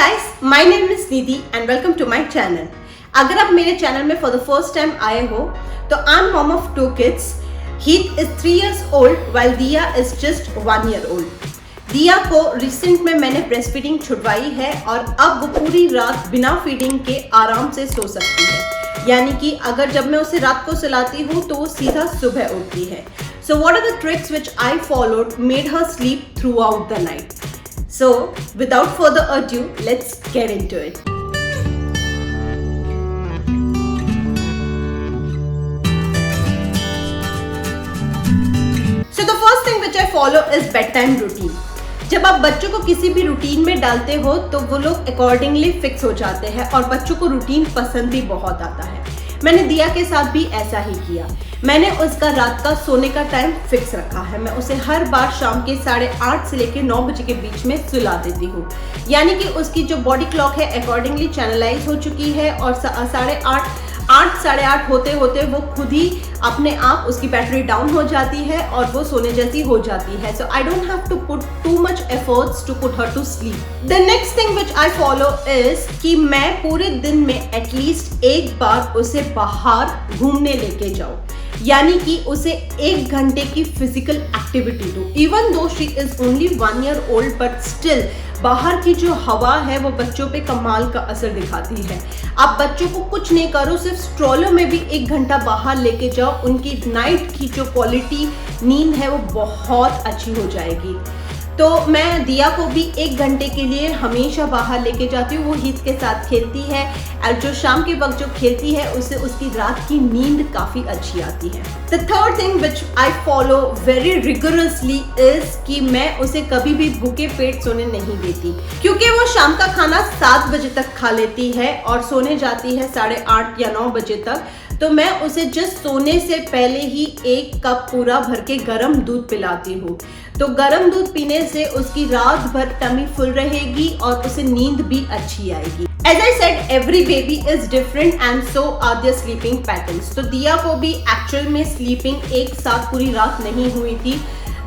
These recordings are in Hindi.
guys, my name is Nidhi and welcome to my channel. अगर आप मेरे चैनल में for the first time आए हो तो I'm mom of 2 kids. Heath is 3 years old while Diya is just 1 year old. दिया को रिसेंट में मैंने ब्रेस्ट फीडिंग छुड़वाई है और अब वो पूरी रात बिना फीडिंग के आराम से सो सकती है, यानी कि अगर जब मैं उसे रात को सुलाती हूँ तो वो सीधा सुबह उठती है. So what are the tricks which I followed made her sleep throughout the night? So without further ado, let's get into it. So the first thing which I follow is bedtime routine. जब आप बच्चों को किसी भी रूटीन में डालते हो तो वो लोग अकॉर्डिंगली फिक्स हो जाते हैं और बच्चों को रूटीन पसंद भी बहुत आता है. मैंने दिया के साथ भी ऐसा ही किया. मैंने उसका रात का सोने का टाइम फिक्स रखा है. मैं उसे हर बार शाम के 8:30 से लेकर 9 बजे के बीच में सुला देती हूँ, यानी कि उसकी जो बॉडी क्लॉक है अकॉर्डिंगली चैनलाइज हो चुकी है और 8:30 होते होते वो खुद ही अपने आप उसकी बैटरी डाउन हो जाती है और वो सोने जैसी हो जाती है. So I don't have to put too much efforts to put her to sleep. The next thing which I follow is कि मैं पूरे दिन में एटलीस्ट एक बार उसे बाहर घूमने लेके जाऊँ, यानी कि उसे 1 घंटे की फिजिकल एक्टिविटी दो. Even though she is only 1 year old but still बाहर की जो हवा है वो बच्चों पे कमाल का असर दिखाती है. आप बच्चों को कुछ नहीं करो, सिर्फ स्ट्रोलर में भी 1 घंटा बाहर लेके जाओ, उनकी नाइट की जो क्वालिटी नींद है वो बहुत अच्छी हो जाएगी. तो मैं दिया को भी 1 घंटे के लिए हमेशा बाहर लेके जाती हूँ. वो हीथ के साथ खेलती है और जो शाम के वक्त जो खेलती है उससे उसकी रात की नींद काफ़ी अच्छी आती है. The third thing which I follow very rigorously is कि मैं उसे कभी भी भूखे पेट सोने नहीं देती, क्योंकि वो शाम का खाना 7 बजे तक खा लेती है और सोने जाती है 8:30 या 9 बजे तक. तो मैं उसे जस्ट सोने से पहले ही 1 कप पूरा भर के गर्म दूध पिलाती हूँ. तो गर्म दूध पीने से उसकी रात भर टमी फुल रहेगी और उसे नींद भी अच्छी आएगी. As I said, every baby is different and so are their sleeping patterns. तो दिया को भी एक्चुअल में स्लीपिंग एक साथ पूरी रात नहीं हुई थी.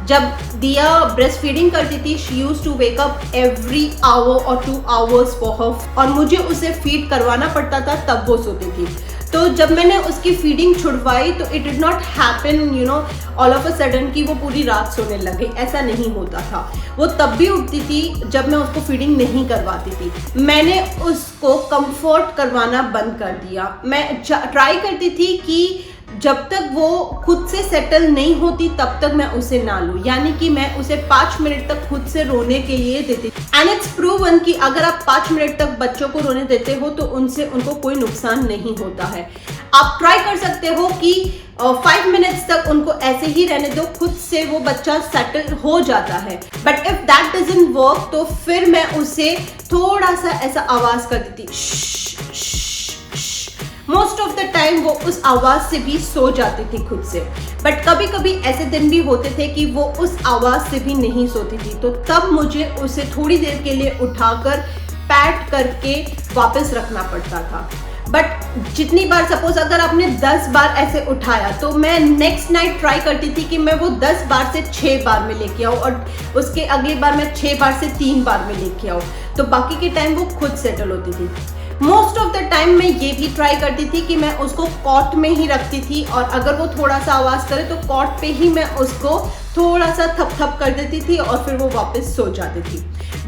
जब दिया ब्रेस्ट फीडिंग करती थी she used to wake up every hour और 2 hours फॉर हर, और मुझे उसे फीड करवाना पड़ता था तब वो सोती थी. तो जब मैंने उसकी फीडिंग छुड़वाई तो it did not happen all of a sudden कि वो पूरी रात सोने लगे. ऐसा नहीं होता था. वो तब भी उठती थी जब मैं उसको फीडिंग नहीं करवाती थी. मैंने उसको कंफर्ट करवाना बंद कर दिया. मैं ट्राई करती थी कि जब तक वो खुद से सेटल नहीं होती तब तक मैं उसे ना लूँ, यानी कि मैं उसे 5 मिनट तक खुद से रोने के लिए देती. एंड इट्स प्रूवन कि अगर आप 5 मिनट तक बच्चों को रोने देते हो तो उनसे उनको कोई नुकसान नहीं होता है. आप ट्राई कर सकते हो कि 5 मिनट्स तक उनको ऐसे ही रहने दो, खुद से वो बच्चा सेटल हो जाता है. But if that doesn't work तो फिर मैं उसे थोड़ा सा ऐसा आवाज कर देती. मोस्ट ऑफ द टाइम वो उस आवाज से भी सो जाती थी खुद से. बट कभी कभी ऐसे दिन भी होते थे कि वो उस आवाज से भी नहीं सोती थी, तो तब मुझे उसे थोड़ी देर के लिए उठाकर पैट करके वापस रखना पड़ता था. बट जितनी बार सपोज अगर आपने 10 बार ऐसे उठाया तो मैं नेक्स्ट नाइट ट्राई करती थी कि मैं वो 10 बार से 6 बार में लेके आऊँ और उसके अगली बार मैं 6 बार से 3 बार में लेके आऊँ. तो बाकी के टाइम वो खुद सेटल होती थी. मोस्ट ऑफ द टाइम मैं ये भी ट्राई करती थी कि मैं उसको कॉट में ही रखती थी और अगर वो थोड़ा सा आवाज़ करे तो कॉट पे ही मैं उसको थोड़ा सा थप कर देती थी और फिर वो वापस सो जाती थी.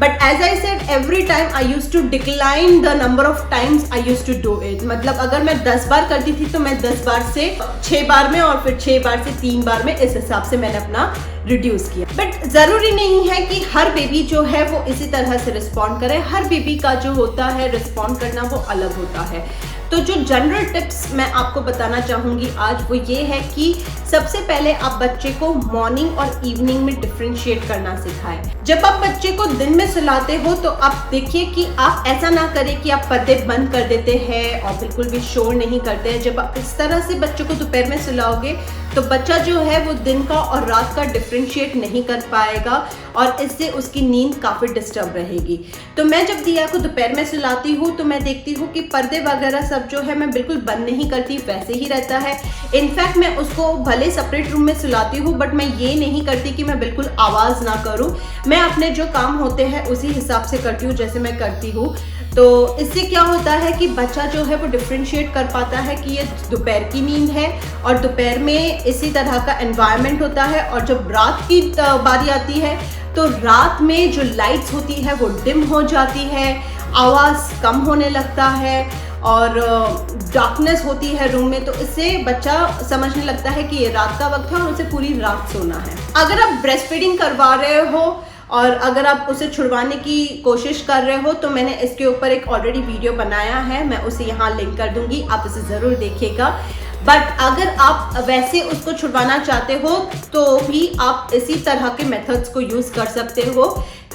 But as I said every time I use to decline the number of times I use to do it. मतलब अगर मैं 10 बार करती थी तो मैं 10 बार से 6 बार में और फिर 6 बार से 3 बार में, इस हिसाब से मैंने अपना रिड्यूस किया. बट ज़रूरी नहीं है कि हर बेबी जो है वो इसी तरह से रिस्पॉन्ड करे. हर बेबी का जो होता है रिस्पॉन्ड करना वो अलग होता है. तो जो जनरल टिप्स मैं आपको बताना चाहूँगी आज वो ये है कि सबसे पहले आप बच्चे को मॉर्निंग और इवनिंग में डिफ्रेंशिएट करना सिखाएं. जब आप बच्चे को दिन में सुलाते हो तो आप देखिए कि आप ऐसा ना करें कि आप पर्दे बंद कर देते हैं और बिल्कुल भी शोर नहीं करते हैं. जब आप इस तरह से बच्चों को दोपहर में सुलाओगे तो बच्चा जो है वो दिन का और रात का डिफ्रेंशिएट नहीं कर पाएगा और इससे उसकी नींद काफ़ी डिस्टर्ब रहेगी. तो मैं जब दिया को दोपहर में सुलाती हूँ तो मैं देखती हूँ कि पर्दे वगैरह सब जो है मैं बिल्कुल बंद नहीं करती, वैसे ही रहता है. इनफैक्ट मैं उसको भले सेपरेट रूम में सुलाती हूँ, बट मैं ये नहीं करती कि मैं बिल्कुल आवाज़ ना करूँ। मैं अपने जो काम होते हैं उसी हिसाब से करती हूँ जैसे मैं करती हूँ। तो इससे क्या होता है कि बच्चा जो है वो डिफ्रेंशिएट कर पाता है कि ये दोपहर की नींद है और दोपहर में इसी तरह का एनवायरनमेंट होता है, और जब रात की बारी आती है तो रात में जो लाइट्स होती है वो डिम हो जाती है, आवाज़ कम होने लगता है और डार्कनेस होती है रूम में। तो इससे बच्चा समझने लगता है कि ये रात का वक्त है और उसे पूरी रात सोना है। अगर आप ब्रेस्ट फीडिंग करवा रहे हो और अगर आप उसे छुड़वाने की कोशिश कर रहे हो तो मैंने इसके ऊपर एक ऑलरेडी वीडियो बनाया है, मैं उसे यहाँ लिंक कर दूंगी, आप उसे ज़रूर देखिएगा। बट अगर आप वैसे उसको छुड़वाना चाहते हो तो भी आप इसी तरह के मेथड्स को यूज़ कर सकते हो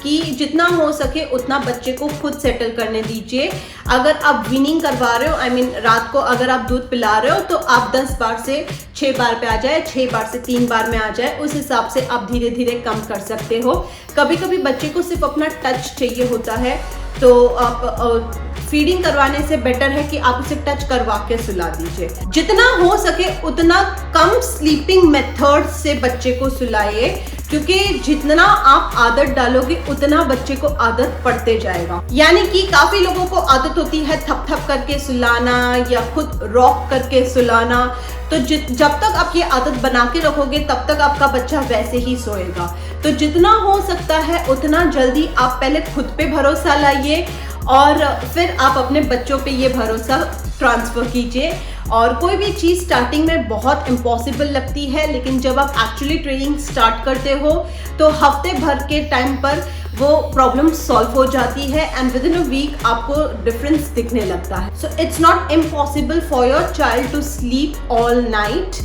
कि जितना हो सके उतना बच्चे को खुद सेटल करने दीजिए। अगर आप वीनिंग करवा रहे हो, आई मीन रात को अगर आप दूध पिला रहे हो, तो आप 10 बार से 6 बार पे आ जाए, 6 बार से 3 बार में आ जाए, उस हिसाब से आप धीरे धीरे कम कर सकते हो। कभी कभी बच्चे को सिर्फ अपना टच चाहिए होता है, तो आप फीडिंग करवाने से बेटर है कि आप उसे टच करवा के सुला दीजिए। जितना हो सके उतना कम स्लीपिंग मेथड से बच्चे को सुलाइए, क्योंकि जितना आप आदत डालोगे उतना बच्चे को आदत पड़ते जाएगा। यानी कि काफी लोगों को आदत होती है थप थप करके सुलाना या खुद रॉक करके सुलाना, तो जब तक आप ये आदत बना के रखोगे तब तक आपका बच्चा वैसे ही सोएगा। तो जितना हो सकता है उतना जल्दी आप पहले खुद पे भरोसा लाइए और फिर आप अपने बच्चों पे ये भरोसा ट्रांसफ़र कीजिए। और कोई भी चीज़ स्टार्टिंग में बहुत इम्पॉसिबल लगती है, लेकिन जब आप एक्चुअली ट्रेनिंग स्टार्ट करते हो तो हफ्ते भर के टाइम पर वो प्रॉब्लम सॉल्व हो जाती है and within a week आपको डिफरेंस दिखने लगता है। So it's not impossible for your child to sleep all night.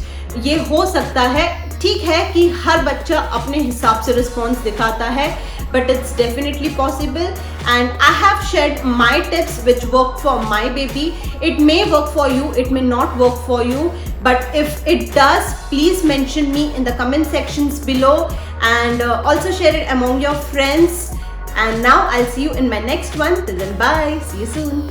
ये हो सकता है, ठीक है कि हर बच्चा अपने हिसाब से रिस्पॉन्स दिखाता है, but it's definitely possible, and I have shared my tips which work for my baby. It may work for you, it may not work for you, but if it does, please mention me in the comment sections below, and also share it among your friends. And now I'll see you in my next one. Till then, bye, see you soon.